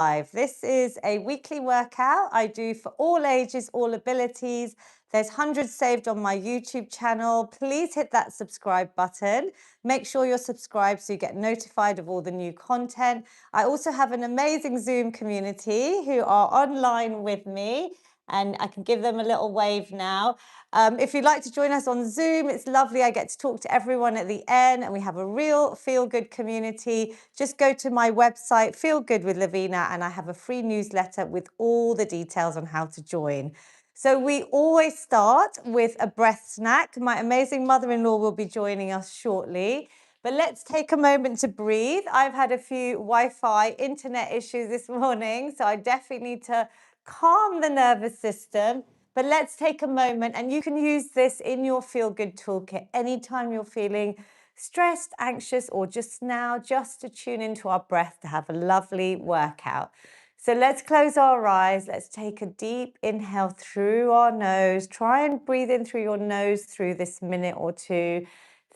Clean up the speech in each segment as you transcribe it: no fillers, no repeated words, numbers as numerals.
This is a weekly workout I do for all ages, all abilities. There's hundreds saved on my YouTube channel. Please hit that subscribe button. Make sure you're subscribed so you get notified of all the new content. I also have an amazing Zoom community who are online with me, and I can give them a little wave now. If you'd like to join us on Zoom, it's lovely. I get to talk to everyone at the end, and we have a real feel-good community. Just go to my website, Feel Good with Lavina, and I have a free newsletter with all the details on how to join. So we always start with a breath snack. My amazing mother-in-law will be joining us shortly. But let's take a moment to breathe. I've had a few Wi-Fi internet issues this morning, so I definitely need to calm the nervous system. But let's take a moment, and you can use this in your Feel Good toolkit anytime you're feeling stressed, anxious, or just now, just to tune into our breath to have a lovely workout. So let's close our eyes. Let's take a deep inhale through our nose. Try and breathe in through your nose through this minute or two.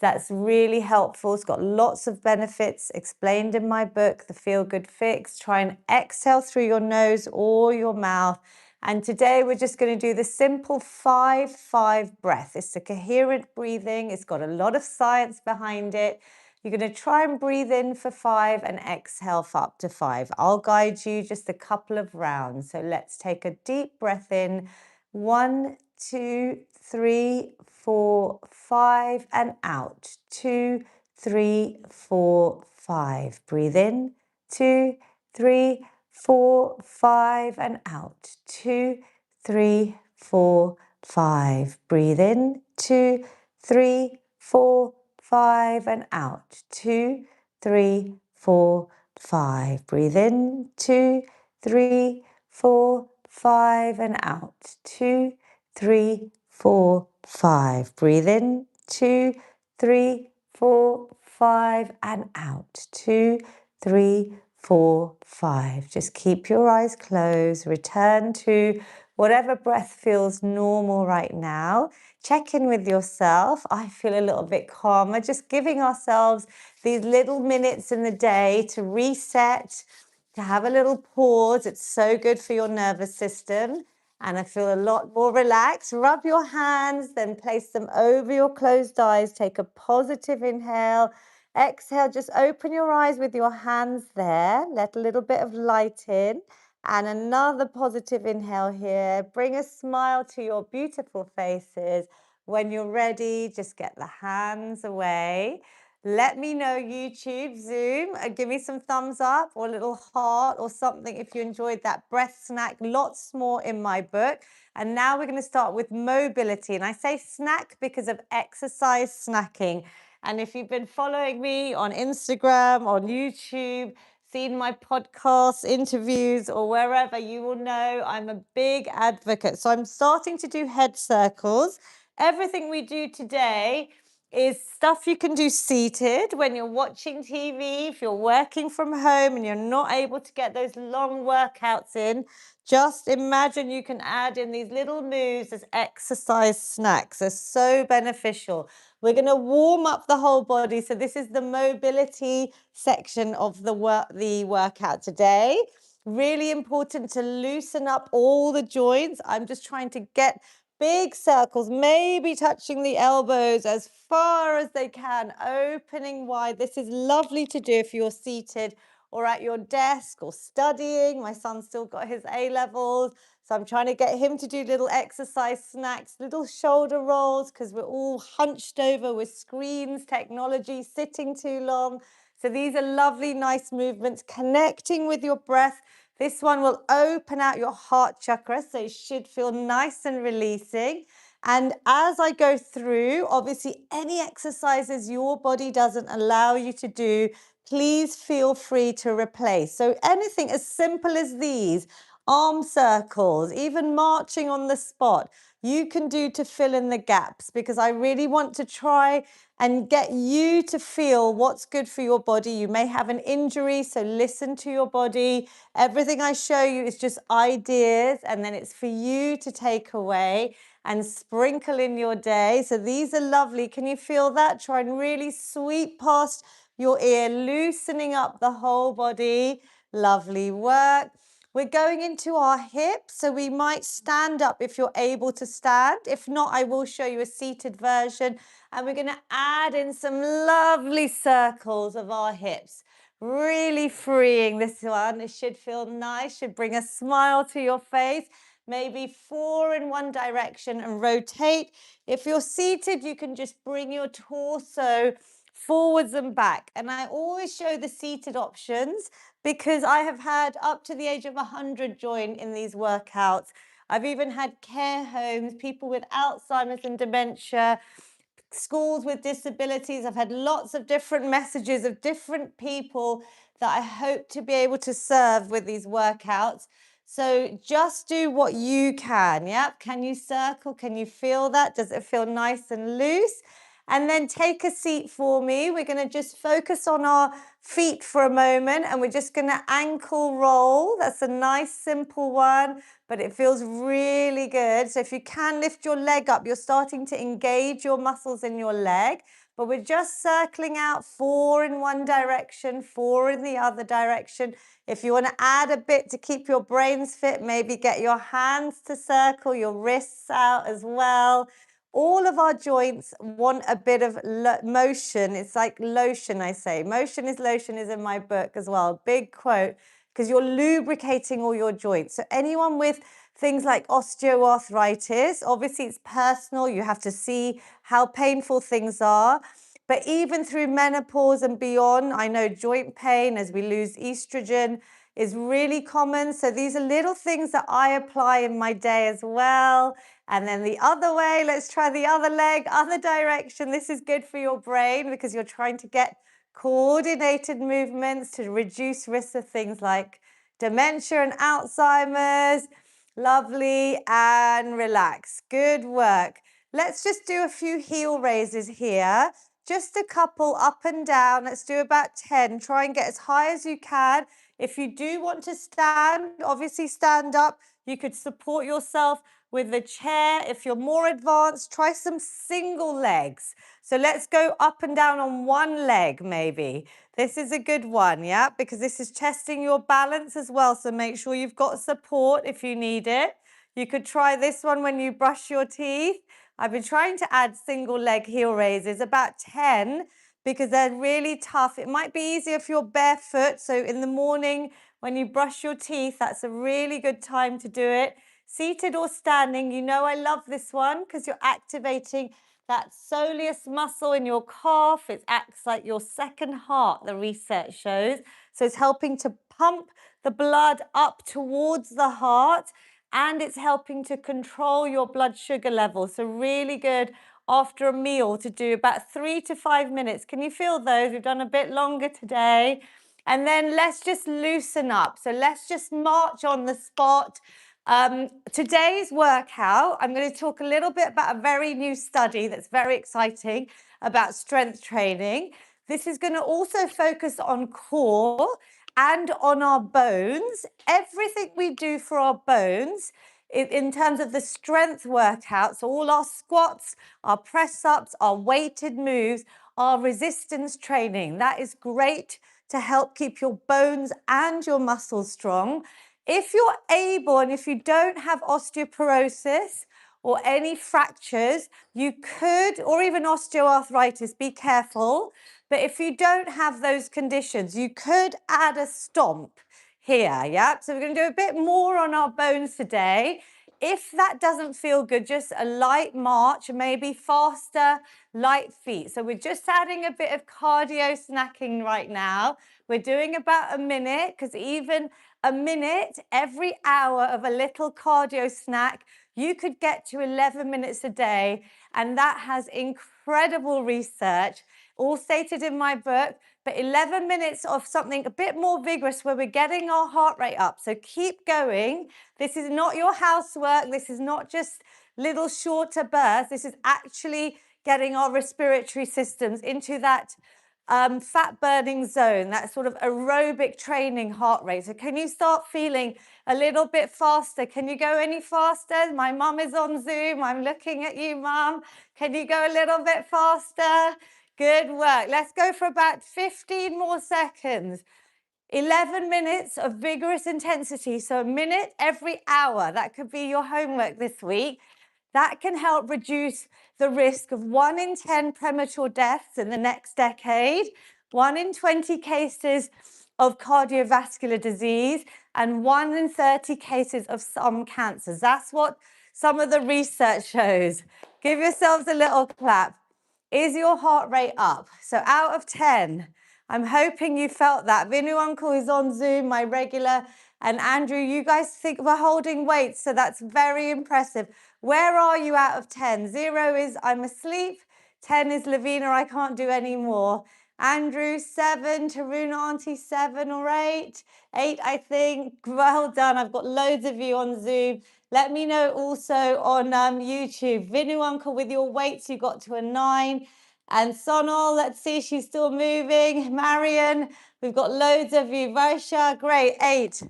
That's really helpful. It's got lots of benefits explained in my book, The Feel Good Fix. Try and exhale through your nose or your mouth. And today we're just going to do the simple 5-5 breath. It's a coherent breathing. It's got a lot of science behind it. You're going to try and breathe in for 5 and exhale for up to 5. I'll guide you just a couple of rounds. So let's take a deep breath in. 1, 2, 3, 4, 5, and out. 2, 3, 4, 5. Breathe in. 2, 3, 4, 5, and out. 2, 3, 4, 5. Breathe in. 2, 3, 4, 5, and out. 2, 3, 4, 5. Breathe in. 2, 3, 4, 5, and out. 2, 3, 4, 5. Breathe in. 2, 3, 4, 5, and out. 2, 3, 4, 5. Just keep your eyes closed. Return to whatever breath feels normal right now. Check in with yourself. I feel a little bit calmer. Just giving ourselves these little minutes in the day to reset, to have a little pause. It's so good for your nervous system. And I feel a lot more relaxed. Rub your hands, then place them over your closed eyes. Take a positive inhale. Exhale, just open your eyes with your hands there. Let a little bit of light in. And another positive inhale here. Bring a smile to your beautiful faces. When you're ready, just get the hands away. Let me know, YouTube, Zoom, give me some thumbs up or a little heart or something if you enjoyed that breath snack. Lots more in my book. And now we're going to start with mobility. And I say snack because of exercise snacking. And if you've been following me on Instagram, on YouTube, seen my podcasts, interviews, or wherever, you will know I'm a big advocate. So I'm starting to do head circles. Everything we do today is stuff you can do seated when you're watching TV, if you're working from home and you're not able to get those long workouts in. Just imagine you can add in these little moves as exercise snacks. They're so beneficial. We're going to warm up the whole body. So this is the mobility section of the workout today. Really important to loosen up all the joints. I'm just trying to get big circles, maybe touching the elbows as far as they can, opening wide. This is lovely to do if you're seated or at your desk or studying. My son's still got his A-levels, so I'm trying to get him to do little exercise snacks, little shoulder rolls, because we're all hunched over with screens, technology, sitting too long. So these are lovely, nice movements, connecting with your breath. This one will open out your heart chakra, so it should feel nice and releasing. And as I go through, obviously, any exercises your body doesn't allow you to do, please feel free to replace. So anything as simple as these, arm circles, even marching on the spot, you can do to fill in the gaps, because I really want to try and get you to feel what's good for your body. You may have an injury, so listen to your body. Everything I show you is just ideas, and then it's for you to take away and sprinkle in your day. So these are lovely. Can you feel that? Try and really sweep past your ear, loosening up the whole body. Lovely work. We're going into our hips, so we might stand up if you're able to stand. If not, I will show you a seated version. And we're going to add in some lovely circles of our hips. Really freeing this one. It should feel nice, should bring a smile to your face. Maybe 4 in one direction and rotate. If you're seated, you can just bring your torso forwards and back. And I always show the seated options because I have had up to the age of 100 join in these workouts. I've even had care homes, people with Alzheimer's and dementia, schools with disabilities. I've had lots of different messages of different people that I hope to be able to serve with these workouts. So just do what you can. Yep. Can you circle? Can you feel that? Does it feel nice and loose? And then take a seat for me. We're going to just focus on our feet for a moment and we're just going to ankle roll. That's a nice simple one, but it feels really good. So if you can lift your leg up, you're starting to engage your muscles in your leg, but we're just circling out 4 in one direction, 4 in the other direction. If you want to add a bit to keep your brains fit, maybe get your hands to circle, your wrists out as well. All of our joints want a bit of motion. It's like lotion, I say. Motion is lotion is in my book as well. Big quote, because you're lubricating all your joints. So anyone with things like osteoarthritis, obviously it's personal. You have to see how painful things are. But even through menopause and beyond, I know joint pain as we lose estrogen is really common. So these are little things that I apply in my day as well. And then the other way, let's try the other leg, other direction. This is good for your brain because you're trying to get coordinated movements to reduce risks of things like dementia and Alzheimer's. Lovely, and relax. Good work. Let's just do a few heel raises here. Just a couple up and down. Let's do about 10. Try and get as high as you can. If you do want to stand, obviously stand up. You could support yourself with the chair. If you're more advanced, try some single legs. So let's go up and down on one leg maybe. This is a good one, yeah, because this is testing your balance as well. So make sure you've got support if you need it. You could try this one when you brush your teeth. I've been trying to add single leg heel raises, about 10, because they're really tough. It might be easier if you're barefoot. So in the morning when you brush your teeth, that's a really good time to do it. Seated or standing, you know I love this one because you're activating that soleus muscle in your calf. It acts like your second heart, the research shows. So it's helping to pump the blood up towards the heart and it's helping to control your blood sugar level. So really good after a meal to do about 3 to 5 minutes. Can you feel those? We've done a bit longer today. And then let's just loosen up. So let's just march on the spot. Today's workout, I'm going to talk a little bit about a very new study that's very exciting about strength training. This is going to also focus on core and on our bones. Everything we do for our bones in terms of the strength workouts, all our squats, our press-ups, our weighted moves, our resistance training. That is great to help keep your bones and your muscles strong. If you're able and if you don't have osteoporosis or any fractures, you could, or even osteoarthritis, be careful. But if you don't have those conditions, you could add a stomp here, yeah? So we're going to do a bit more on our bones today. If that doesn't feel good, just a light march, maybe faster, light feet. So we're just adding a bit of cardio snacking right now. We're doing about a minute because even a minute every hour of a little cardio snack, you could get to 11 minutes a day. And that has incredible research, all stated in my book. But 11 minutes of something a bit more vigorous where we're getting our heart rate up. So keep going. This is not your housework. This is not just little shorter bursts. This is actually getting our respiratory systems into that fat burning zone, that sort of aerobic training heart rate. So can you start feeling a little bit faster? Can you go any faster? My mum is on Zoom. I'm looking at you, mum. Can you go a little bit faster? Good work. Let's go for about 15 more seconds. 11 minutes of vigorous intensity, so a minute every hour. That could be your homework this week. That can help reduce the risk of 1 in 10 premature deaths in the next decade, 1 in 20 cases of cardiovascular disease, and 1 in 30 cases of some cancers. That's what some of the research shows. Give yourselves a little clap. Is your heart rate up? So out of 10, I'm hoping you felt that. Vinu Uncle is on Zoom, my regular, and Andrew, you guys think we're holding weights, so that's very impressive. Where are you out of 10? 0 is I'm asleep. 10 is Lavina, I can't do any more. Andrew, 7. Taruna Auntie, 7 or 8. 8, I think. Well done. I've got loads of you on Zoom. Let me know also on YouTube. Vinu Uncle, with your weights, you got to a 9. And Sonal, let's see, she's still moving. Marion, we've got loads of you. Varsha, great, 8.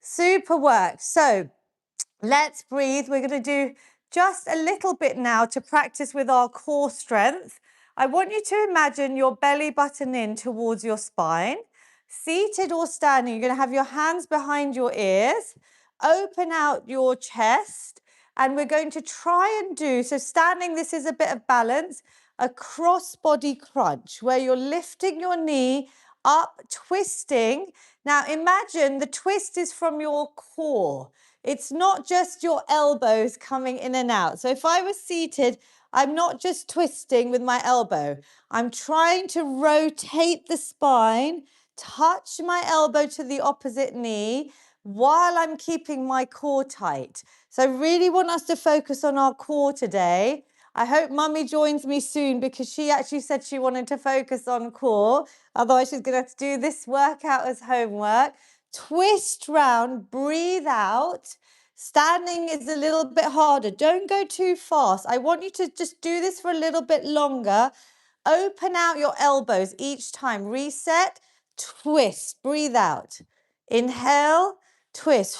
Super work. So let's breathe. We're going to do just a little bit now to practice with our core strength. I want you to imagine your belly button in towards your spine. Seated or standing, you're going to have your hands behind your ears. Open out your chest. And we're going to try and do, so standing, this is a bit of balance, a cross-body crunch where you're lifting your knee up, twisting. Now imagine the twist is from your core. It's not just your elbows coming in and out. So if I was seated, I'm not just twisting with my elbow. I'm trying to rotate the spine, touch my elbow to the opposite knee while I'm keeping my core tight. So I really want us to focus on our core today. I hope Mummy joins me soon because she actually said she wanted to focus on core. Otherwise, she's going to have to do this workout as homework. Twist round, breathe out. Standing is a little bit harder. Don't go too fast. I want you to just do this for a little bit longer. Open out your elbows each time. Reset, twist, breathe out. Inhale, twist.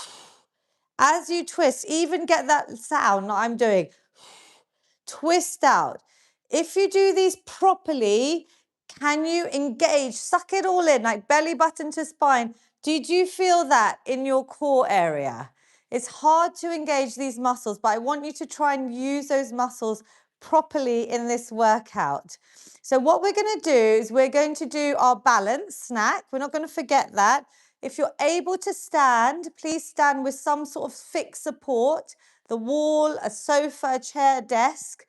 As you twist, even get that sound that I'm doing. Twist out. If you do these properly, can you engage? Suck it all in, like belly button to spine. Did you feel that in your core area? It's hard to engage these muscles, but I want you to try and use those muscles properly in this workout. So what we're going to do is we're going to do our balance snack. We're not going to forget that. If you're able to stand, please stand with some sort of fixed support, the wall, a sofa, a chair, desk,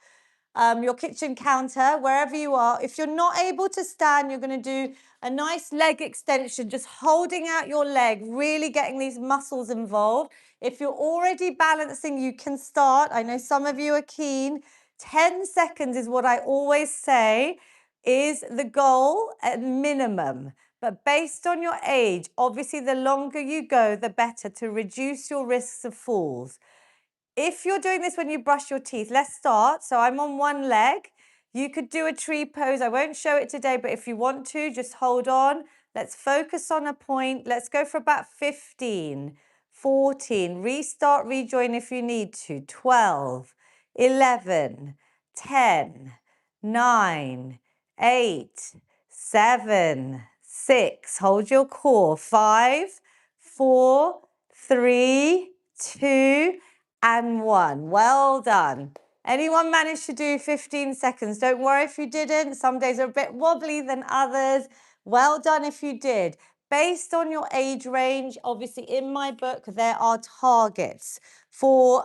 your kitchen counter, wherever you are. If you're not able to stand, you're going to do a nice leg extension, just holding out your leg, really getting these muscles involved. If you're already balancing, you can start. I know some of you are keen. 10 seconds is what I always say is the goal at minimum. But based on your age, obviously the longer you go, the better to reduce your risks of falls. If you're doing this when you brush your teeth, let's start. So I'm on one leg. You could do a tree pose. I won't show it today, but if you want to, just hold on. Let's focus on a point. Let's go for about 15, 14. Restart, rejoin if you need to. 12, 11, 10, 9, 8, 7, 6. Hold your core. 5, 4, 3, 2, and 1. Well done. Anyone managed to do 15 seconds? Don't worry if you didn't. Some days are a bit wobbly than others. Well done if you did. Based on your age range, obviously in my book, there are targets for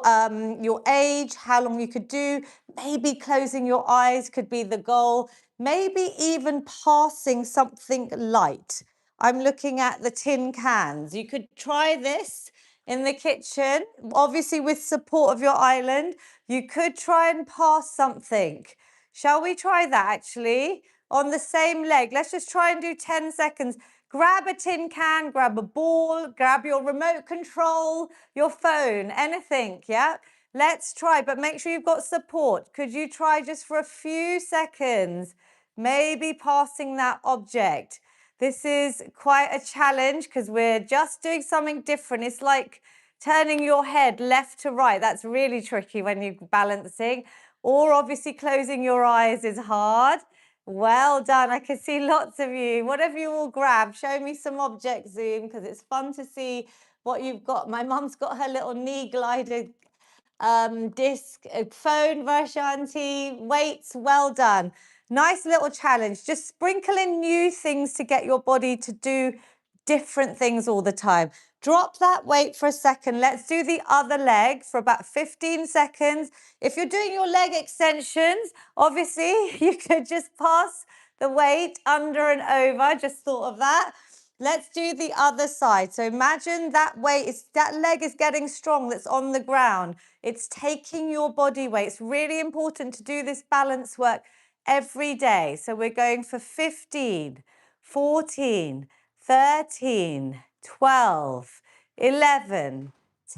your age, how long you could do. Maybe closing your eyes could be the goal. Maybe even passing something light. I'm looking at the tin cans. You could try this in the kitchen, obviously with support of your island. You could try and pass something. Shall we try that actually? On the same leg. Let's just try and do 10 seconds. Grab a tin can, grab a ball, grab your remote control, your phone, anything, yeah? Let's try, but make sure you've got support. Could you try just for a few seconds? Maybe passing that object. This is quite a challenge because we're just doing something different. It's like turning your head left to right. That's really tricky when you're balancing. Or obviously closing your eyes is hard. Well done. I can see lots of you. What have you all grabbed? Show me some objects, Zoom, because it's fun to see what you've got. My mum's got her little knee glider disc, phone, Varshanti, weights, well done. Nice little challenge. Just sprinkle in new things to get your body to do different things all the time. Drop that weight for a second. Let's do the other leg for about 15 seconds. If you're doing your leg extensions, obviously you could just pass the weight under and over. Just thought of that. Let's do the other side. So imagine that that leg is getting strong, that's on the ground. It's taking your body weight. It's really important to do this balance work every day. So we're going for 15, 14, 13, 12, 11,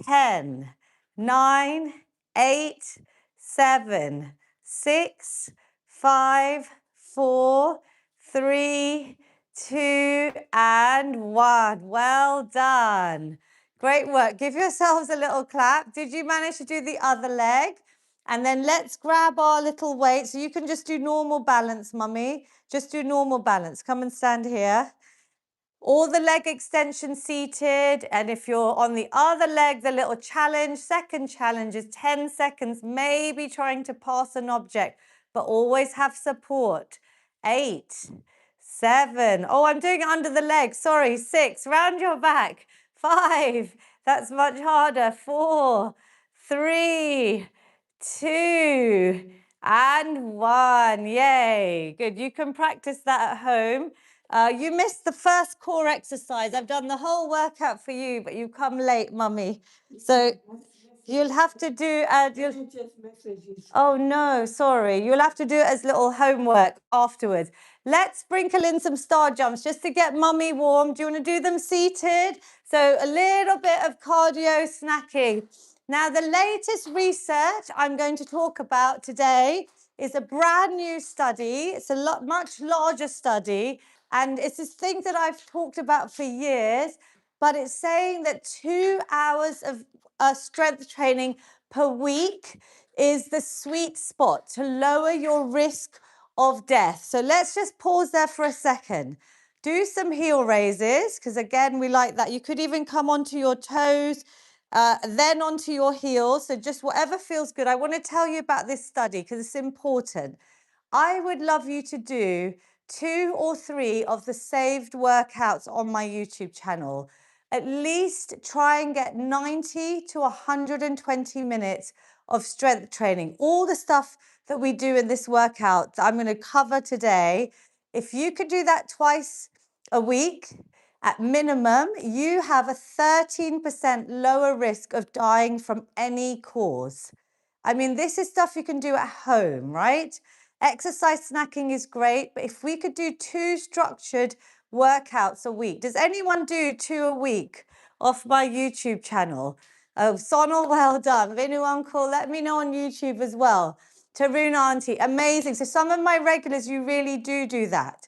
10, 9, 8, 7, 6, 5, 4, 3, 2, and 1. Well done. Great work. Give yourselves a little clap. Did you manage to do the other leg? And then let's grab our little weight. So you can just do normal balance, Mummy. Just do normal balance. Come and stand here. All the leg extension seated. And if you're on the other leg, the little challenge, second challenge is 10 seconds, maybe trying to pass an object, but always have support. 8, 7. Oh, I'm doing it under the leg. Sorry. 6. Round your back. 5. That's much harder. 4, 3, 2, and 1. Yay. Good. You can practice that at home. You missed the first core exercise. I've done the whole workout for you, but you come late, Mummy. So you'll have to do. Oh no, sorry. You'll have to do it as little homework afterwards. Let's sprinkle in some star jumps just to get Mummy warm. Do you want to do them seated? So a little bit of cardio snacking. Now, the latest research I'm going to talk about today is a brand new study. It's a much larger study, and it's this thing that I've talked about for years, but it's saying that 2 hours of strength training per week is the sweet spot to lower your risk of death. So let's just pause there for a second. Do some heel raises, because again, we like that. You could even come onto your toes, then onto your heels. So just whatever feels good. I want to tell you about this study because it's important. I would love you to do 2 or 3 of the saved workouts on my YouTube channel. At least try and get 90 to 120 minutes of strength training. All the stuff that we do in this workout that I'm going to cover today. If you could do that twice a week, at minimum, you have a 13% lower risk of dying from any cause. I mean, this is stuff you can do at home, right? Exercise snacking is great, but if we could do 2 structured workouts a week, does anyone do 2 a week off my YouTube channel? Oh, Sonal, well done. Vinu Uncle, let me know on YouTube as well. Tarun Auntie, amazing. So some of my regulars, you really do that.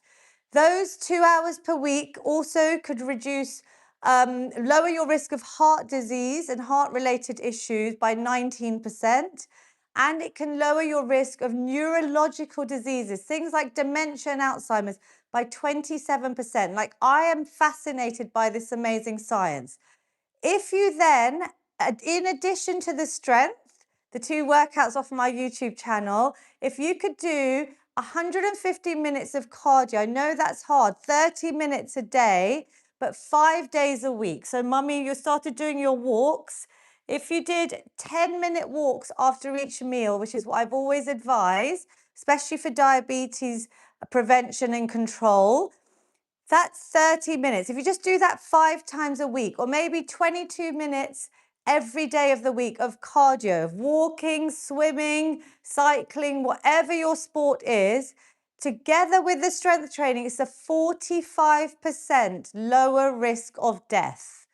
Those 2 hours per week also could reduce, lower your risk of heart disease and heart-related issues by 19%. And it can lower your risk of neurological diseases, things like dementia and Alzheimer's, by 27%. Like, I am fascinated by this amazing science. If you then, in addition to the strength, the 2 workouts off my YouTube channel, if you could do 150 minutes of cardio, I know that's hard, 30 minutes a day, but 5 days a week. So, Mummy, you started doing your walks. If you did 10-minute walks after each meal, which is what I've always advised, especially for diabetes prevention and control, that's 30 minutes. If you just do that 5 times a week, or maybe 22 minutes every day of the week of cardio, of walking, swimming, cycling, whatever your sport is, together with the strength training, it's a 45% lower risk of death.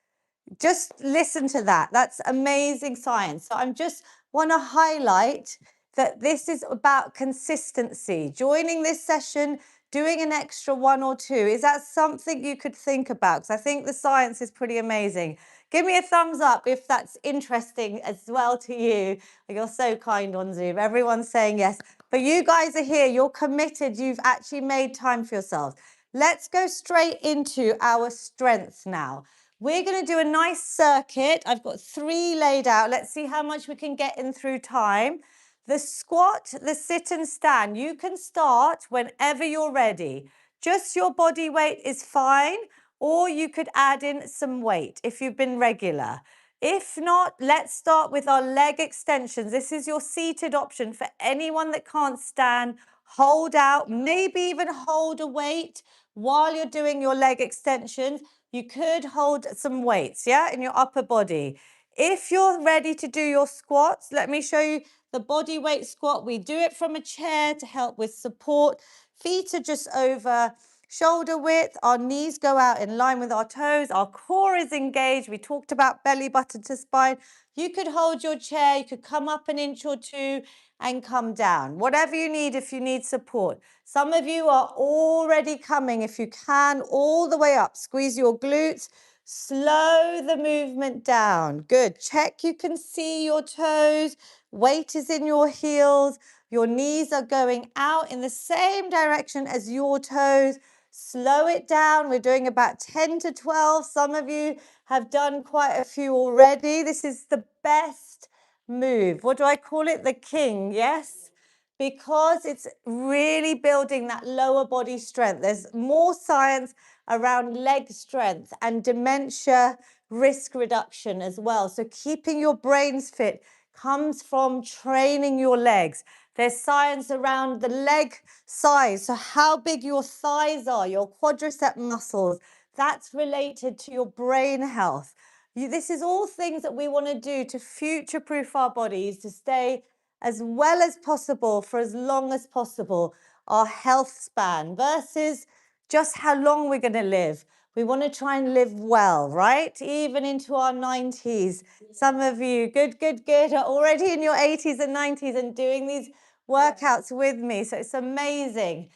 Just listen to that. That's amazing science. So I just want to highlight that this is about consistency. Joining this session, doing an extra 1 or 2, is that something you could think about? Because I think the science is pretty amazing. Give me a thumbs up if that's interesting as well to you. You're so kind on Zoom. Everyone's saying yes. But you guys are here, you're committed, you've actually made time for yourselves. Let's go straight into our strengths now. We're going to do a nice circuit. I've got 3 laid out. Let's see how much we can get in through time. The squat, the sit and stand. You can start whenever you're ready. Just your body weight is fine, or you could add in some weight if you've been regular. If not, let's start with our leg extensions. This is your seated option for anyone that can't stand. Hold out, maybe even hold a weight while you're doing your leg extensions. You could hold some weights, yeah, in your upper body. If you're ready to do your squats, let me show you the body weight squat. We do it from a chair to help with support. Feet are just over shoulder width. Our knees go out in line with our toes. Our core is engaged. We talked about belly button to spine. You could hold your chair. You could come up an inch or 2 and come down. Whatever you need if you need support. Some of you are already coming, if you can, all the way up. Squeeze your glutes. Slow the movement down. Good. Check you can see your toes. Weight is in your heels. Your knees are going out in the same direction as your toes. Slow it down. We're doing about 10 to 12. Some of you have done quite a few already. This is the best move. What do I call it? The king, yes? Because it's really building that lower body strength. There's more science around leg strength and dementia risk reduction as well. So keeping your brains fit comes from training your legs. There's science around the leg size, so how big your thighs are, your quadricep muscles. That's related to your brain health. This is all things that we want to do to future-proof our bodies, to stay as well as possible for as long as possible, our health span versus just how long we're going to live. We want to try and live well, right? Even into our 90s. Some of you, good, are already in your 80s and 90s and doing these workouts with me. So it's amazing.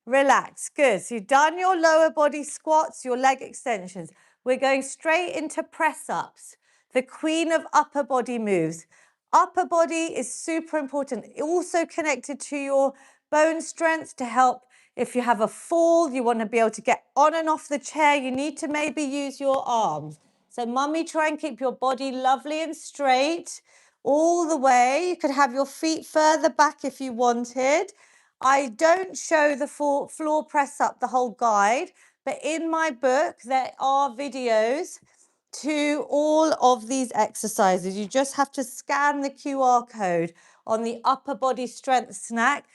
Relax. Good. So you've done your lower body squats, your leg extensions. We're going straight into press ups, the queen of upper body moves. Upper body is super important. Also connected to your bone strength to help if you have a fall, you want to be able to get on and off the chair. You need to maybe use your arms. So mummy, try and keep your body lovely and straight all the way. You could have your feet further back if you wanted. I don't show the full floor press up, the whole guide, but in my book, there are videos to all of these exercises. You just have to scan the QR code on the upper body strength snack.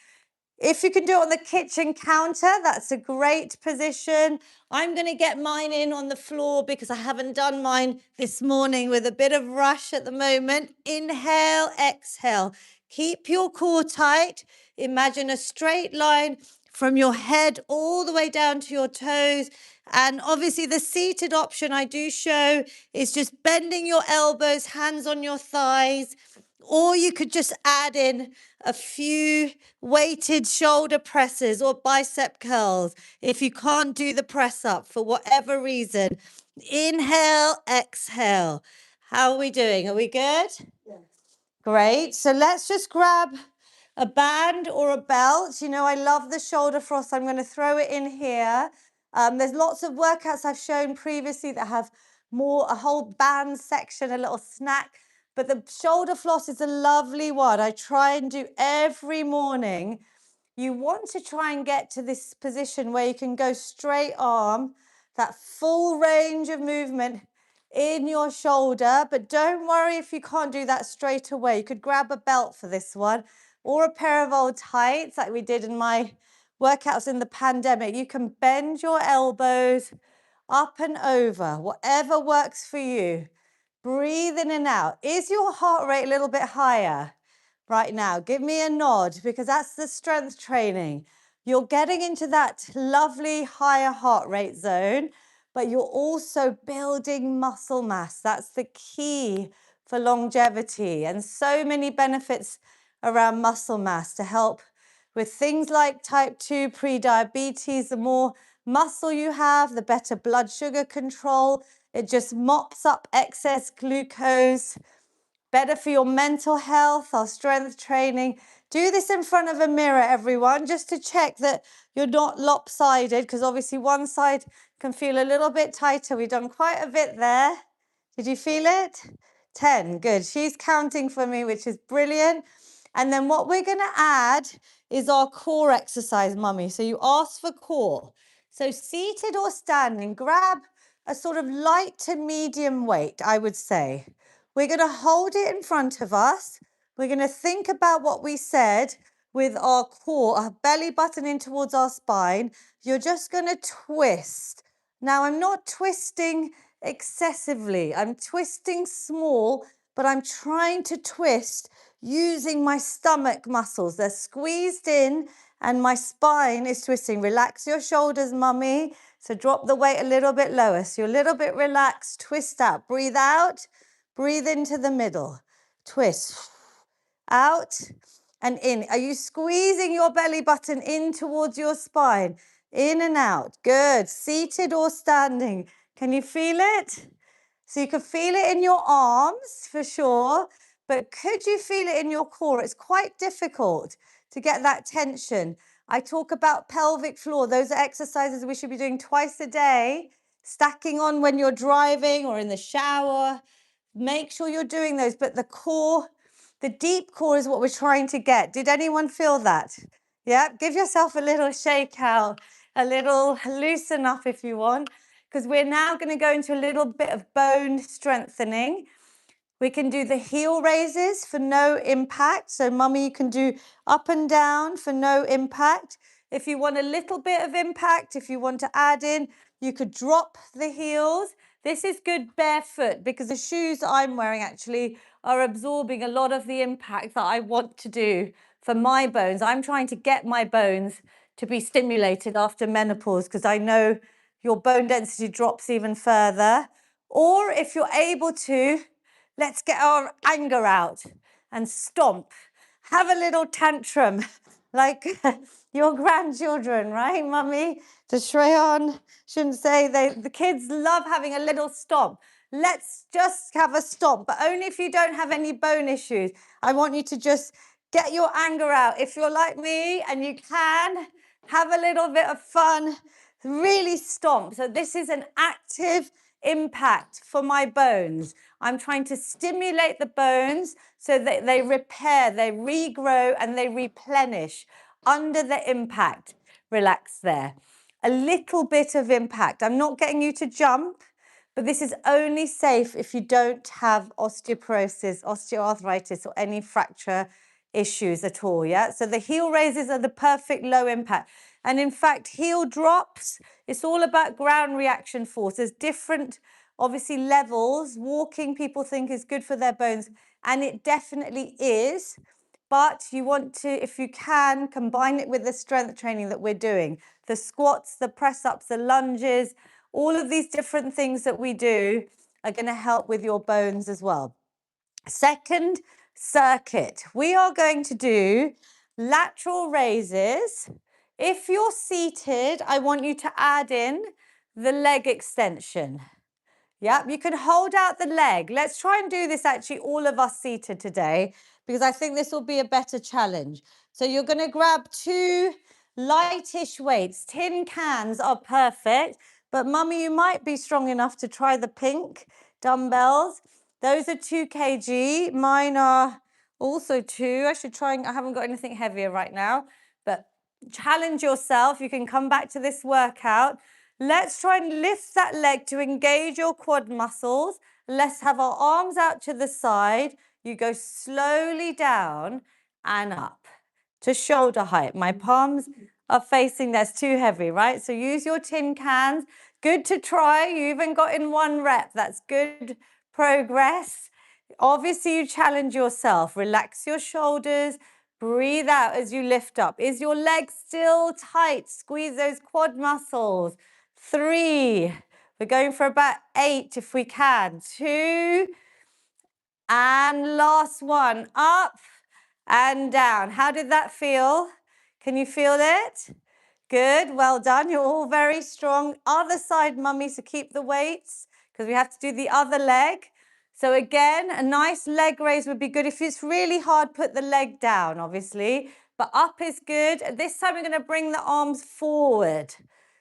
If you can do it on the kitchen counter, that's a great position. I'm going to get mine in on the floor because I haven't done mine this morning with a bit of rush at the moment. Inhale, exhale. Keep your core tight. Imagine a straight line from your head all the way down to your toes. And obviously the seated option I do show is just bending your elbows, hands on your thighs. Or you could just add in a few weighted shoulder presses or bicep curls if you can't do the press up for whatever reason. Inhale, exhale. How are we doing? Are we good? Yeah. Great. So let's just grab a band or a belt. You know, I love the shoulder frost. I'm going to throw it in here. There's lots of workouts I've shown previously that have a whole band section, a little snack. But the shoulder floss is a lovely one. I try and do every morning. You want to try and get to this position where you can go straight arm, that full range of movement in your shoulder. But don't worry if you can't do that straight away. You could grab a belt for this one or a pair of old tights like we did in my workouts in the pandemic. You can bend your elbows up and over, whatever works for you. Breathe in and out. Is your heart rate a little bit higher right now? Give me a nod because that's the strength training. You're getting into that lovely higher heart rate zone, but you're also building muscle mass. That's the key for longevity and so many benefits around muscle mass to help with things like type 2 prediabetes. The more muscle you have, the better blood sugar control. It just mops up excess glucose. better for your mental health, our strength training. Do this in front of a mirror, everyone, just to check that you're not lopsided, because obviously one side can feel a little bit tighter. We've done quite a bit there. Did you feel it? 10, good. She's counting for me, which is brilliant. And then what we're going to add is our core exercise, Mummy. So you asked for core. So seated or standing, grab a sort of light to medium weight, I would say. We're going to hold it in front of us. We're going to think about what we said with our core, our belly button in towards our spine. You're just going to twist. Now, I'm not twisting excessively. I'm twisting small, but I'm trying to twist using my stomach muscles. They're squeezed in and my spine is twisting. Relax your shoulders, Mummy. So drop the weight a little bit lower. So you're a little bit relaxed. Twist out. Breathe out. Breathe into the middle. Twist. Out and in. Are you squeezing your belly button in towards your spine? In and out. Good. Seated or standing. Can you feel it? So you can feel it in your arms for sure, but could you feel it in your core? It's quite difficult to get that tension. I talk about pelvic floor. Those are exercises we should be doing twice a day, stacking on when you're driving or in the shower. Make sure you're doing those, but the core, the deep core is what we're trying to get. Did anyone feel that? Yeah, give yourself a little shake out, a little loosen up if you want, because we're now going to go into a little bit of bone strengthening. We can do the heel raises for no impact. So Mummy, you can do up and down for no impact. If you want a little bit of impact, if you want to add in, you could drop the heels. This is good barefoot because the shoes I'm wearing actually are absorbing a lot of the impact that I want to do for my bones. I'm trying to get my bones to be stimulated after menopause because I know your bone density drops even further. Or if you're able to, let's get our anger out and stomp. Have a little tantrum like your grandchildren, right, Mummy? The Shreyan shouldn't say the kids love having a little stomp. Let's just have a stomp, but only if you don't have any bone issues. I want you to just get your anger out. If you're like me and you can, have a little bit of fun, really stomp. So this is an active impact for my bones. I'm trying to stimulate the bones so that they repair, they regrow, and they replenish under the impact. Relax there. A little bit of impact. I'm not getting you to jump, but this is only safe if you don't have osteoporosis, osteoarthritis, or any fracture issues at all, yeah? So the heel raises are the perfect low impact. And in fact, heel drops, it's all about ground reaction force. There's different, obviously, levels. Walking, people think is good for their bones, and it definitely is. But you want to, if you can, combine it with the strength training that we're doing. The squats, the press-ups, the lunges, all of these different things that we do are going to help with your bones as well. Second circuit, we are going to do lateral raises. If you're seated, I want you to add in the leg extension. Yep, you can hold out the leg. Let's try and do this actually, all of us seated today, because I think this will be a better challenge. So you're going to grab two lightish weights. Tin cans are perfect, but Mummy, you might be strong enough to try the pink dumbbells. Those are 2 kg. Mine are also 2. I should try, I haven't got anything heavier right now, but challenge yourself. You can come back to this workout. Let's try and lift that leg to engage your quad muscles. Let's have our arms out to the side. You go slowly down and up to shoulder height. My palms are facing, that's too heavy, right? So use your tin cans. Good to try. You even got in 1 rep. That's good progress. Obviously, you challenge yourself. Relax your shoulders. Breathe out as you lift up. Is your leg still tight? Squeeze those quad muscles. 3. We're going for about 8 if we can. 2. And last one. Up and down. How did that feel? Can you feel it? Good. Well done. You're all very strong. Other side, Mummy, so keep the weights because we have to do the other leg. So again, a nice leg raise would be good. If it's really hard, put the leg down, obviously, but up is good. This time we're going to bring the arms forward.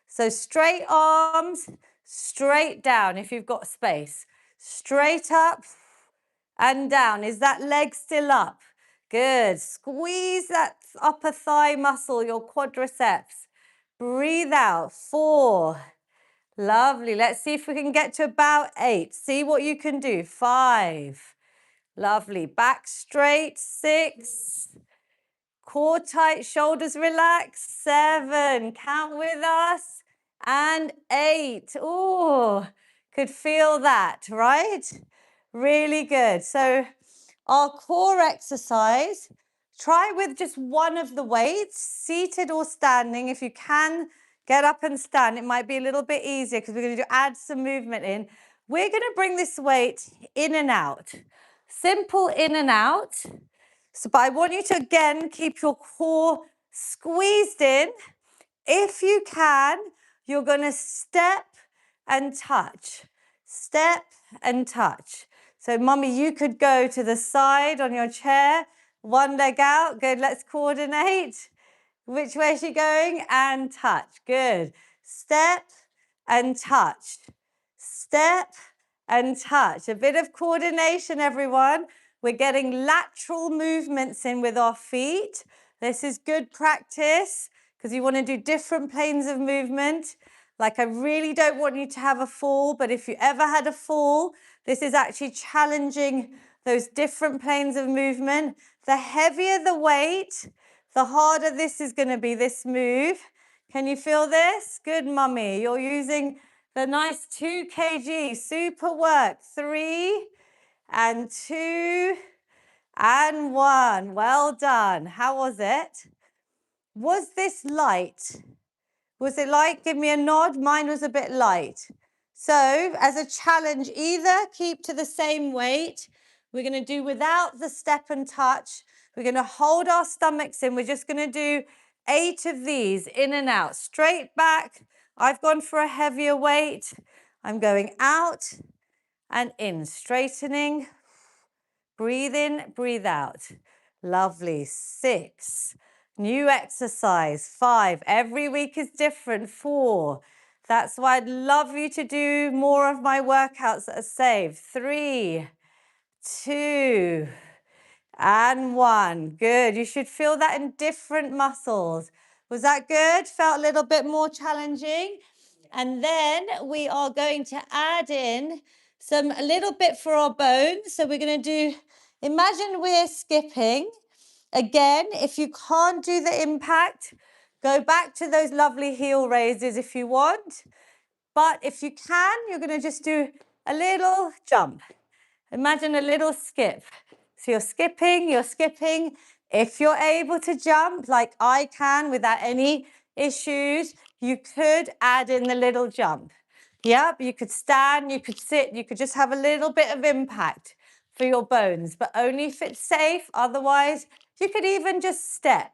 So straight arms, straight down if you've got space. Straight up and down. Is that leg still up? Good. Squeeze that upper thigh muscle, your quadriceps. Breathe out. 4. Lovely. Let's see if we can get to about 8. See what you can do. 5. Lovely. Back straight. 6. Core tight, shoulders relaxed. 7. Count with us. And 8. Ooh, could feel that, right? Really good. So our core exercise, try with just one of the weights, seated or standing. If you can get up and stand, it might be a little bit easier because we're going to add some movement in. We're going to bring this weight in and out. Simple in and out. So, but I want you to, again, keep your core squeezed in. If you can, you're going to step and touch. Step and touch. So, Mummy, you could go to the side on your chair, one leg out. Good, let's coordinate. Which way is she going? And touch. Good. Step and touch. Step and touch. A bit of coordination, everyone. We're getting lateral movements in with our feet. This is good practice because you want to do different planes of movement. Like, I really don't want you to have a fall, but if you ever had a fall, this is actually challenging those different planes of movement. The heavier the weight, the harder this is going to be, this move. Can you feel this? Good, Mummy. You're using the nice 2 kg. Super work. 3 and 2 and 1. Well done. How was it? Was this light? Was it light? Give me a nod. Mine was a bit light. So, as a challenge, either keep to the same weight. We're going to do without the step and touch. We're going to hold our stomachs in. We're just going to do 8 of these, in and out. Straight back. I've gone for a heavier weight. I'm going out and in. Straightening. Breathe in, breathe out. Lovely. 6. New exercise. 5. Every week is different. 4. That's why I'd love you to do more of my workouts that are saved. 3, 2, and 1. Good. You should feel that in different muscles. Was that good? Felt a little bit more challenging? And then we are going to add in a little bit for our bones. So we're going to do, imagine we're skipping. Again, if you can't do the impact, go back to those lovely heel raises if you want. But if you can, you're going to just do a little jump. Imagine a little skip. So you're skipping, you're skipping. If you're able to jump like I can without any issues, you could add in the little jump. Yep, you could stand, you could sit, you could just have a little bit of impact for your bones, but only if it's safe. Otherwise, you could even just step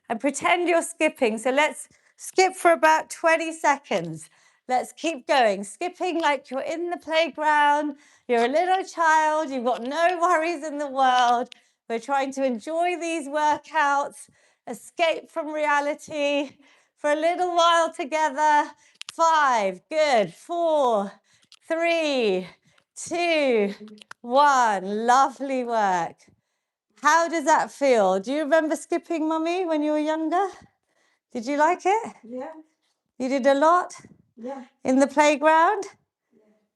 and pretend you're skipping. So let's skip for about 20 seconds. Let's keep going. Skipping like you're in the playground. You're a little child. You've got no worries in the world. We're trying to enjoy these workouts, escape from reality for a little while together. 5. Good. 4, 3, 2, 1. Lovely work. How does that feel? Do you remember skipping, Mummy, when you were younger? Did you like it? Yeah. You did a lot? Yeah. In the playground?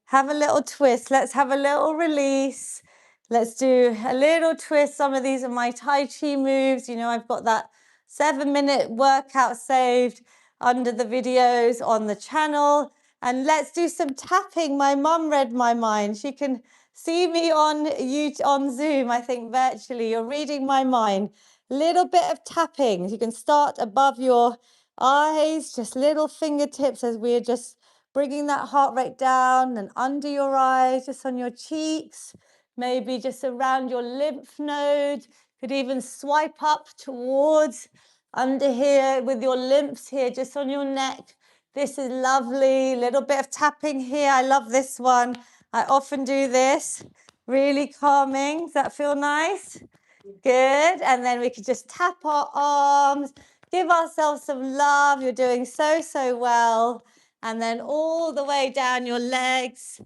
Have a little twist. Let's have a little release. Let's do a little twist. Some of these are my Tai Chi moves. You know, I've got that 7-minute workout saved under the videos on the channel. And let's do some tapping. My mum read my mind. She can see me on Zoom, I think virtually. You're reading my mind. Little bit of tapping. You can start above your eyes, just little fingertips as we're just bringing that heart rate down and under your eyes, just on your cheeks, maybe just around your lymph nodes. Could even swipe up towards under here with your lymphs here, just on your neck. This is lovely. Little bit of tapping here. I love this one. I often do this. Really calming. Does that feel nice? Good. And then we can just tap our arms, give ourselves some love. You're doing so, so well. And then all the way down your legs.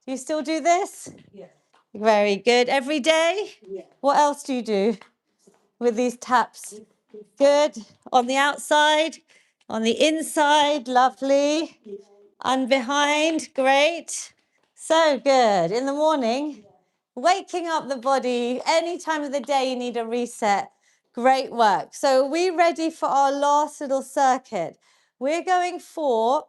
Do you still do this? Yeah. Very good. Every day? Yeah. What else do you do with these taps? Good. On the outside, on the inside, lovely. And behind, great. So good. In the morning, waking up the body, any time of the day you need a reset. Great work. So are we ready for our last little circuit? We're going for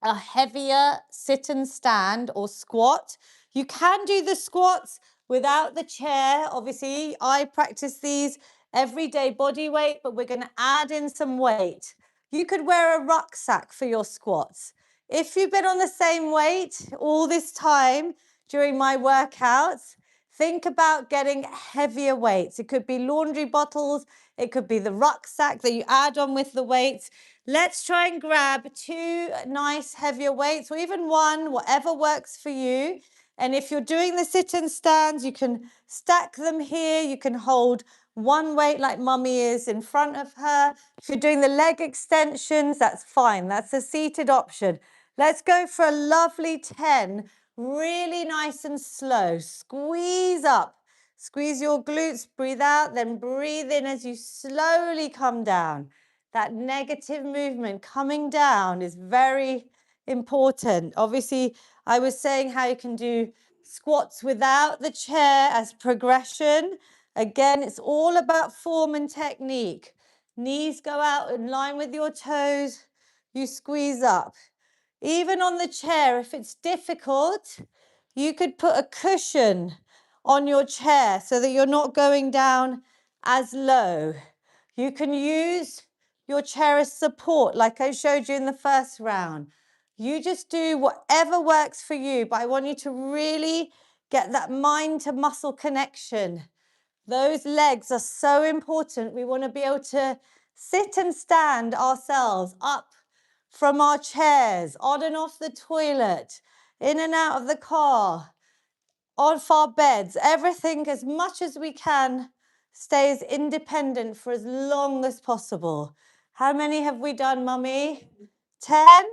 a heavier sit and stand or squat. You can do the squats without the chair. Obviously, I practice these everyday body weight, but we're going to add in some weight. You could wear a rucksack for your squats. If you've been on the same weight all this time during my workouts, think about getting heavier weights. It could be laundry bottles, it could be the rucksack that you add on with the weights. Let's try and grab 2 nice heavier weights, or even one, whatever works for you. And if you're doing the sit and stands, you can stack them here. You can hold one weight like mummy is in front of her. If you're doing the leg extensions, that's fine. That's a seated option. Let's go for a lovely 10, really nice and slow. Squeeze up. Squeeze your glutes, breathe out, then breathe in as you slowly come down. That negative movement coming down is very important. Obviously, I was saying how you can do squats without the chair as progression. Again, it's all about form and technique. Knees go out in line with your toes. You squeeze up. Even on the chair, if it's difficult, you could put a cushion on your chair so that you're not going down as low. You can use your chair as support, like I showed you in the first round. You just do whatever works for you, but I want you to really get that mind to muscle connection. Those legs are so important. We want to be able to sit and stand ourselves up from our chairs, on and off the toilet, in and out of the car, off our beds, everything as much as we can stays independent for as long as possible. How many have we done, Mummy? 10?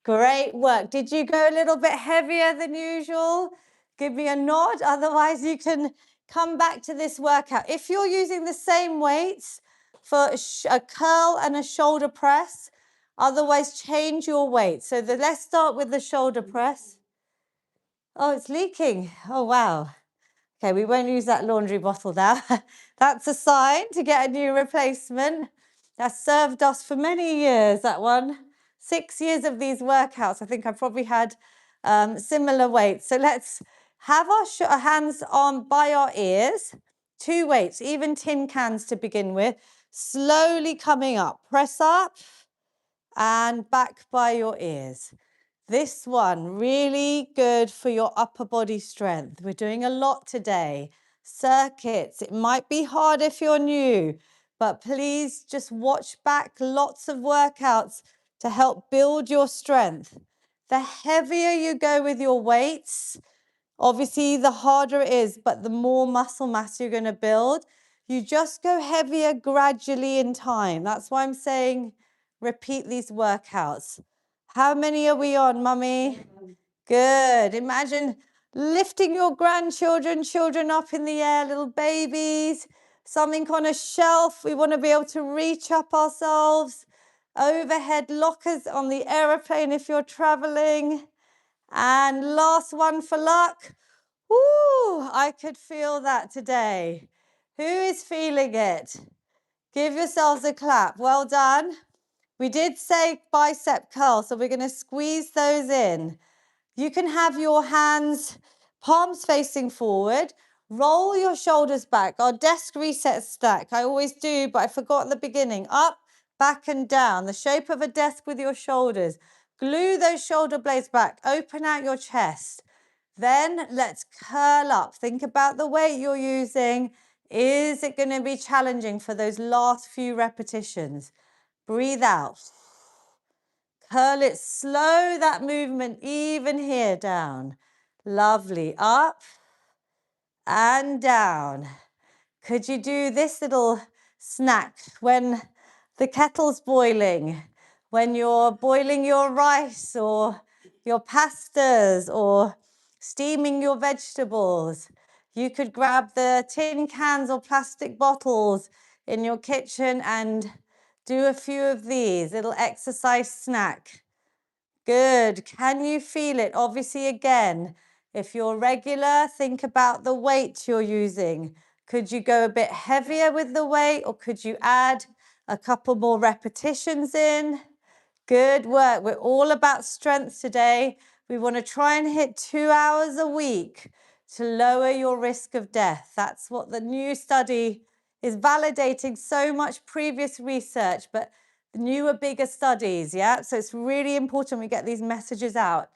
Great work. Did you go a little bit heavier than usual? Give me a nod. Otherwise, you can come back to this workout. If you're using the same weights for a curl and a shoulder press, otherwise change your weight. So let's start with the shoulder press. Oh, it's leaking. Oh, wow. Okay, we won't use that laundry bottle now. That's a sign to get a new replacement. That's served us for many years, that one. 6 years of these workouts. I think I've probably had similar weights. So let's have our hands on by our ears. 2 weights, even tin cans to begin with. Slowly coming up. Press up and back by your ears. This one, really good for your upper body strength. We're doing a lot today. Circuits, it might be hard if you're new, but please just watch back lots of workouts to help build your strength. The heavier you go with your weights, obviously the harder it is, but the more muscle mass you're going to build. You just go heavier gradually in time. That's why I'm saying repeat these workouts. How many are we on, Mummy? Good. Imagine lifting your grandchildren, children up in the air, little babies, something on a shelf. We want to be able to reach up ourselves. Overhead lockers on the aeroplane if you're traveling. And last one for luck. Woo, I could feel that today. Who is feeling it? Give yourselves a clap. Well done. We did say bicep curl, so we're going to squeeze those in. You can have your hands, palms facing forward. Roll your shoulders back. Our desk reset stack. I always do, but I forgot at the beginning. Up, back and down. The shape of a desk with your shoulders. Glue those shoulder blades back. Open out your chest. Then let's curl up. Think about the weight you're using. Is it going to be challenging for those last few repetitions? Breathe out. Curl it, slow that movement even here down. Lovely. Up and down. Could you do this little snack when the kettle's boiling, when you're boiling your rice or your pastas or steaming your vegetables? You could grab the tin cans or plastic bottles in your kitchen and do a few of these, little exercise snack. Good. Can you feel it? Obviously, again, if you're regular, think about the weight you're using. Could you go a bit heavier with the weight, or could you add a couple more repetitions in? Good work. We're all about strength today. We want to try and hit 2 hours a week to lower your risk of death. That's what the new study is validating, so much previous research, but newer, bigger studies, yeah? So it's really important we get these messages out.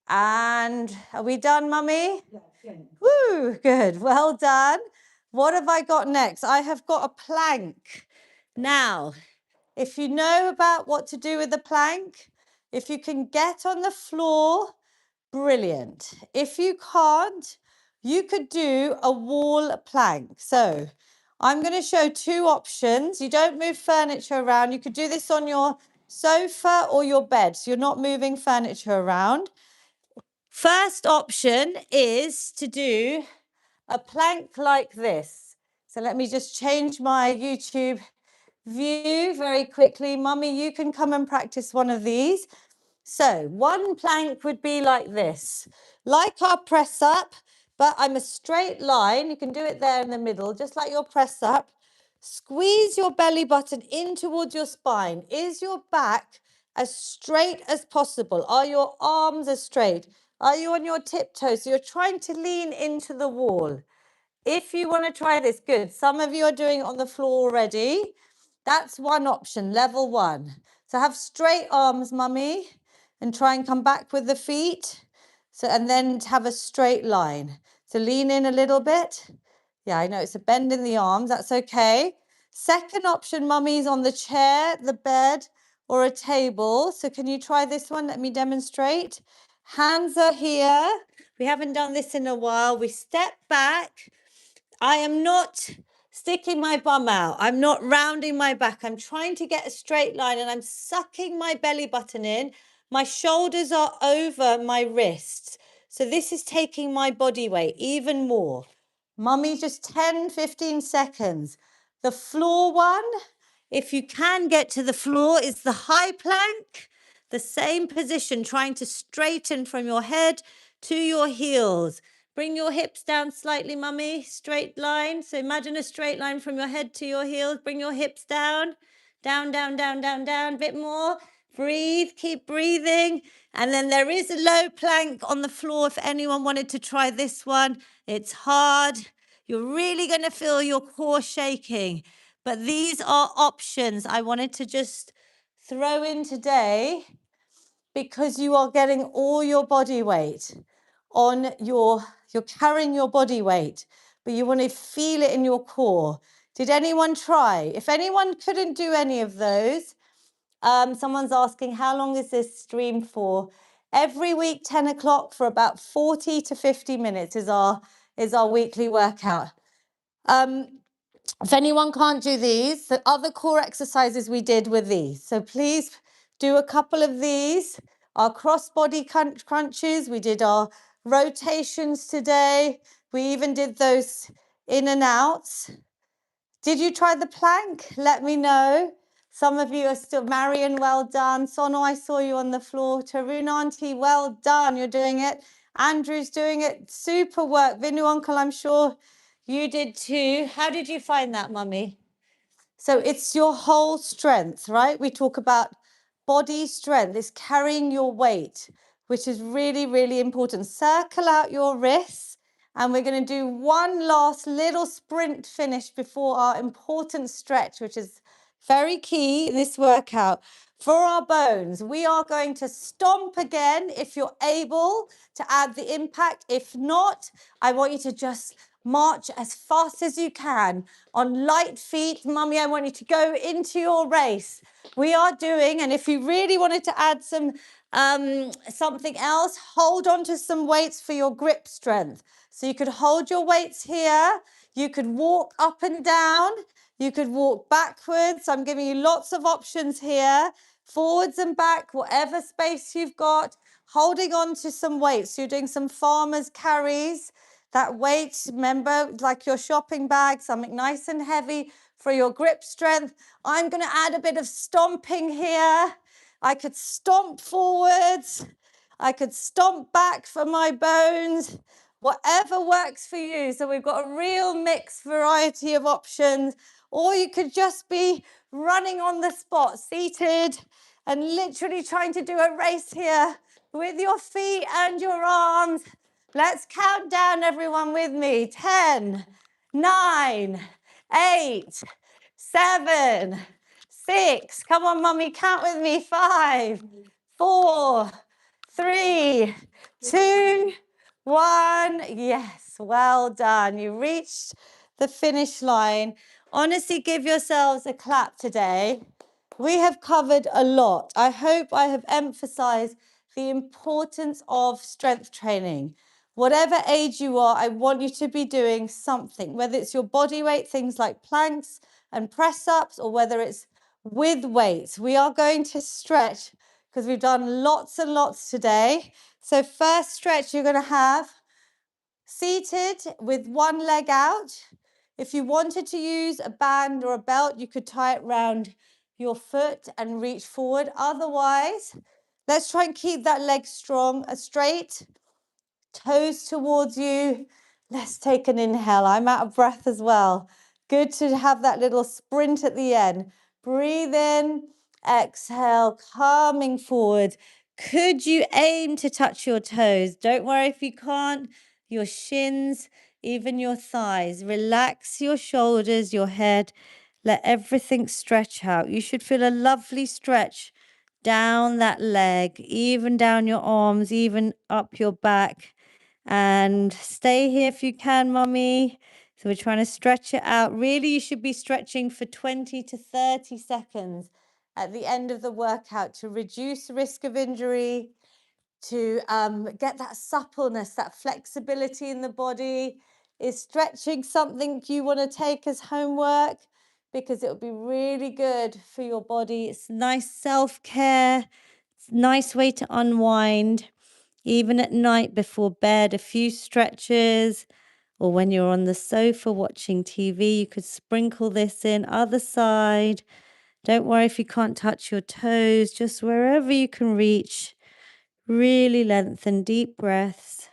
And are we done, Mummy? Yeah. Woo, good. Well done. What have I got next? I have got a plank. Now, if you know about what to do with the plank, if you can get on the floor, brilliant. If you can't, you could do a wall plank. So I'm going to show two options. You don't move furniture around. You could do this on your sofa or your bed, so you're not moving furniture around. First option is to do a plank like this. So let me just change my YouTube view very quickly. Mummy, you can come and practice one of these. So one plank would be like this, like our press up, but I'm a straight line. You can do it there in the middle, just like your press up. Squeeze your belly button in towards your spine. Is your back as straight as possible? Are your arms as straight? Are you on your tiptoes? So you're trying to lean into the wall. If you want to try this, good. Some of you are doing it on the floor already. That's one option, level one. So have straight arms, Mummy, and try and come back with the feet. So, and then have a straight line. So lean in a little bit. Yeah, I know it's a bend in the arms. That's okay. Second option, Mummy's on the chair, the bed, or a table. So can you try this one? Let me demonstrate. Hands are here. We haven't done this in a while. We step back. I am not sticking my bum out. I'm not rounding my back. I'm trying to get a straight line and I'm sucking my belly button in. My shoulders are over my wrists. So this is taking my body weight even more. Mummy, just 10, 15 seconds. The floor one, if you can get to the floor, is the high plank. The same position, trying to straighten from your head to your heels. Bring your hips down slightly, Mummy. Straight line. So imagine a straight line from your head to your heels. Bring your hips down. Down, down, down, down, down. Bit more. Breathe. Keep breathing. And then there is a low plank on the floor if anyone wanted to try this one. It's hard. You're really going to feel your core shaking. But these are options I wanted to just throw in today because you are getting all your body weight on you're carrying your body weight, but you want to feel it in your core. Did anyone try? If anyone couldn't do any of those, someone's asking, how long is this stream for? Every week, 10 o'clock for about 40 to 50 minutes is our weekly workout. If anyone can't do these, the other core exercises we did were these. So please do a couple of these. Our cross-body crunches, we did our rotations today. We even did those in and outs. Did you try the plank? Let me know. Some of you are still, Marion, well done. Sono, I saw you on the floor. Tarun Auntie, well done. You're doing it. Andrew's doing it. Super work. Vinu Uncle, I'm sure you did too. How did you find that, Mummy? So it's your whole strength, right? We talk about body strength. It's carrying your weight, which is really, really important. Circle out your wrists. And we're going to do one last little sprint finish before our important stretch, which is very key in this workout. For our bones, we are going to stomp again if you're able to add the impact. If not, I want you to just march as fast as you can on light feet. Mummy, I want you to go into your race. We are doing, and if you really wanted to add some something else, hold on to some weights for your grip strength. So you could hold your weights here. You could walk up and down. You could walk backwards. I'm giving you lots of options here. Forwards and back, whatever space you've got. Holding on to some weights. So you're doing some farmer's carries. That weight, remember, like your shopping bag, something nice and heavy for your grip strength. I'm going to add a bit of stomping here. I could stomp forwards. I could stomp back for my bones. Whatever works for you. So we've got a real mixed variety of options. Or you could just be running on the spot, seated, and literally trying to do a race here with your feet and your arms. Let's count down, everyone, with me. 10, 9, 8, 7, 6. Come on, mummy, count with me. 5, 4, 3, 2, 1. Yes, well done. You reached the finish line. Honestly, give yourselves a clap today. We have covered a lot. I hope I have emphasized the importance of strength training. Whatever age you are, I want you to be doing something, whether it's your body weight, things like planks and press ups, or whether it's with weights. We are going to stretch because we've done lots and lots today. So, first stretch you're going to have seated with one leg out. If you wanted to use a band or a belt, you could tie it round your foot and reach forward. Otherwise, let's try and keep that leg strong, straight, toes towards you. Let's take an inhale. I'm out of breath as well. Good to have that little sprint at the end. Breathe in, exhale, coming forward. Could you aim to touch your toes? Don't worry if you can't. Your shins, even your thighs. Relax your shoulders, your head. Let everything stretch out. You should feel a lovely stretch down that leg, even down your arms, even up your back. And stay here if you can, mummy. So we're trying to stretch it out. Really, you should be stretching for 20 to 30 seconds at the end of the workout to reduce risk of injury, to get that suppleness, that flexibility in the body. Is stretching something you want to take as homework? Because it will be really good for your body. It's nice self-care. It's a nice way to unwind. Even at night before bed, a few stretches, or when you're on the sofa watching TV, you could sprinkle this in. Other side. Don't worry if you can't touch your toes, just wherever you can reach. Really lengthen, deep breaths.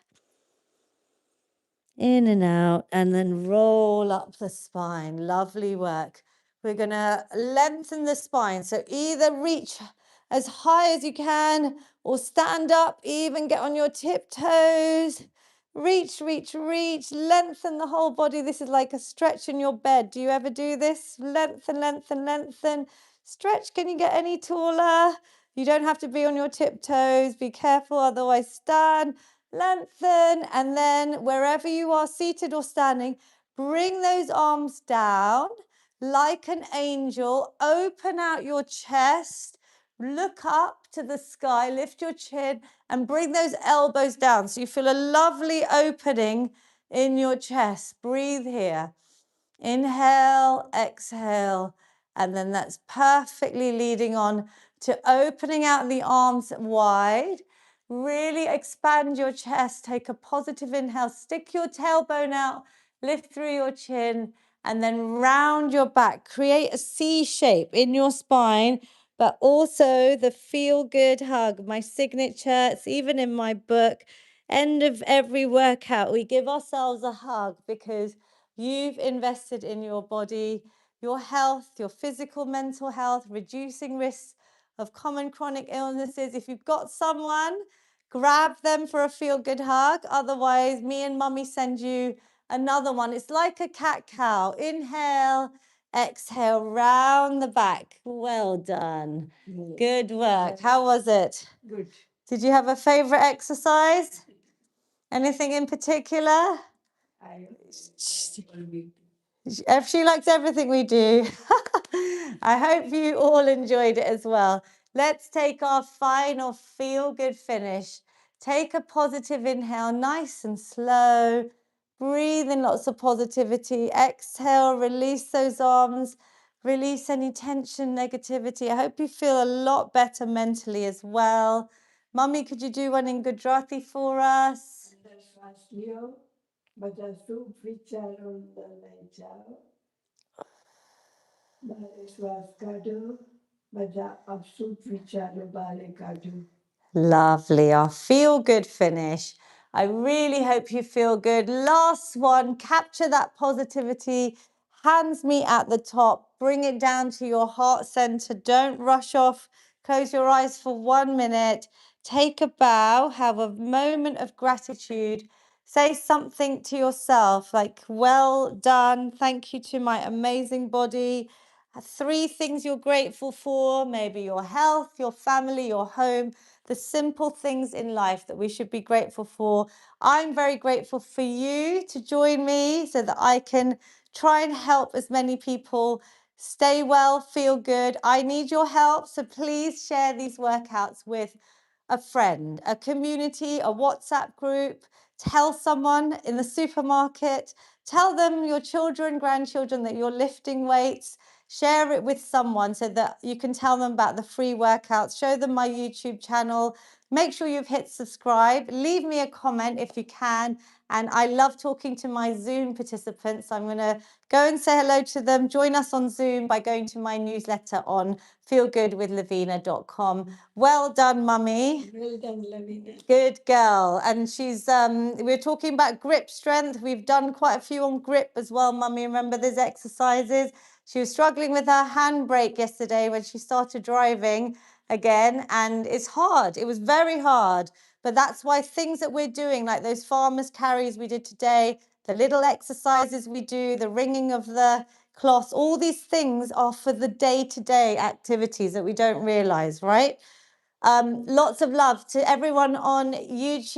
In and out, and then roll up the spine. Lovely work. We're going to lengthen the spine. So either reach as high as you can or stand up, even get on your tiptoes. Reach, reach, reach. Lengthen the whole body. This is like a stretch in your bed. Do you ever do this? Lengthen, lengthen, lengthen. Stretch. Can you get any taller? You don't have to be on your tiptoes. Be careful, otherwise stand. Lengthen, and then wherever you are, seated or standing, bring those arms down like an angel. Open out your chest, look up to the sky, lift your chin, and bring those elbows down. So you feel a lovely opening in your chest. Breathe here. Inhale, exhale, and then that's perfectly leading on to opening out the arms wide. Really expand your chest. Take a positive inhale. Stick your tailbone out. Lift through your chin. And then round your back. Create a C shape in your spine, but also the feel good hug. My signature, it's even in my book. End of every workout, we give ourselves a hug because you've invested in your body, your health, your physical, mental health, reducing risks of common chronic illnesses. If you've got someone, grab them for a feel-good hug. Otherwise, me and mummy send you another one. It's like a cat-cow. Inhale, exhale, round the back. Well done. Good work. How was it? Good. Did you have a favorite exercise? Anything in particular? She likes everything we do. I hope you all enjoyed it as well. Let's take our final feel-good finish. Take a positive inhale, nice and slow. Breathe in lots of positivity. Exhale, release those arms. Release any tension, negativity. I hope you feel a lot better mentally as well. Mummy, could you do one in Gujarati for us? Lovely. Our feel good finish. I really hope you feel good. Last one, capture that positivity. Hands meet at the top. Bring it down to your heart center. Don't rush off. Close your eyes for 1 minute. Take a bow. Have a moment of gratitude. Say something to yourself like, well done. Thank you to my amazing body. 3 things you're grateful for, maybe your health, your family, your home, the simple things in life that we should be grateful for. I'm very grateful for you to join me so that I can try and help as many people stay well, feel good. I need your help, so please share these workouts with a friend, a community, a WhatsApp group. Tell someone in the supermarket. Tell them, your children, grandchildren, that you're lifting weights. Share it with someone so that you can tell them about the free workouts. Show them my YouTube channel. Make sure you've hit subscribe. Leave me a comment if you can. And I love talking to my Zoom participants. I'm going to go and say hello to them. Join us on Zoom by going to my newsletter on feelgoodwithlavina.com. Well done, Mummy. Well done, Lavina. Good girl. And we're talking about grip strength. We've done quite a few on grip as well, Mummy. Remember those exercises? She was struggling with her handbrake yesterday when she started driving again, and it's hard. It was very hard. But that's why things that we're doing, like those farmers carries we did today, the little exercises we do, the ringing of the cloths, all these things are for the day-to-day activities that we don't realize, right? Lots of love to everyone on YouTube.